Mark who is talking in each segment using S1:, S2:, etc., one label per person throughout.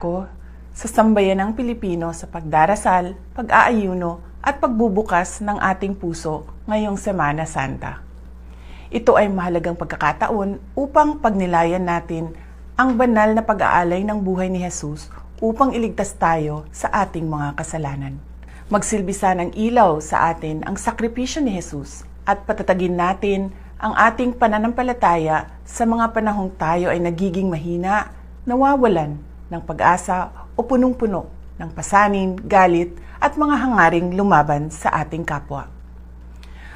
S1: ko sa sambayanang Pilipino sa pagdarasal, pag-aayuno at pagbubukas ng ating puso ngayong Semana Santa. Ito ay mahalagang pagkakataon upang pagnilayan natin ang banal na pag-aalay ng buhay ni Jesus upang iligtas tayo sa ating mga kasalanan. Magsilbisa ng ilaw sa atin ang sakripisyo ni Jesus at patatagin natin ang ating pananampalataya sa mga panahong tayo ay nagiging mahina, nawawalan ng pag-asa o punong-puno ng pasanin, galit at mga hangaring lumaban sa ating kapwa.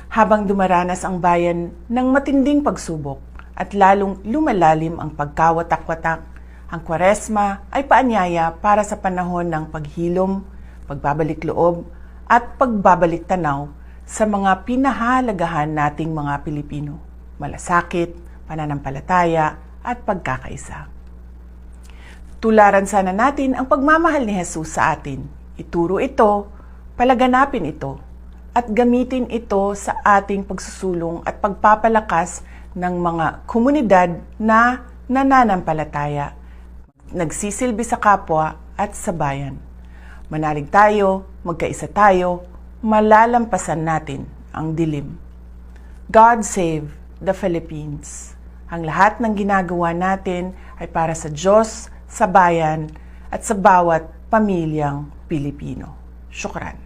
S1: Habang dumaranas ang bayan ng matinding pagsubok at lalong lumalalim ang pagkawatak-watak, ang Kwaresma ay paanyaya para sa panahon ng paghilom, pagbabalik loob at pagbabalik tanaw sa mga pinahalagahan nating mga Pilipino, malasakit, pananampalataya at pagkakaisa. Tularan sana natin ang pagmamahal ni Jesus sa atin. Ituro ito, palaganapin ito, at gamitin ito sa ating pagsusulong at pagpapalakas ng mga komunidad na nananampalataya, nagsisilbi sa kapwa at sa bayan. Manalig tayo, magkaisa tayo, malalampasan natin ang dilim. God save the Philippines. Ang lahat ng ginagawa natin ay para sa Diyos, sa bayan, at sa bawat pamilyang Pilipino. Syukran.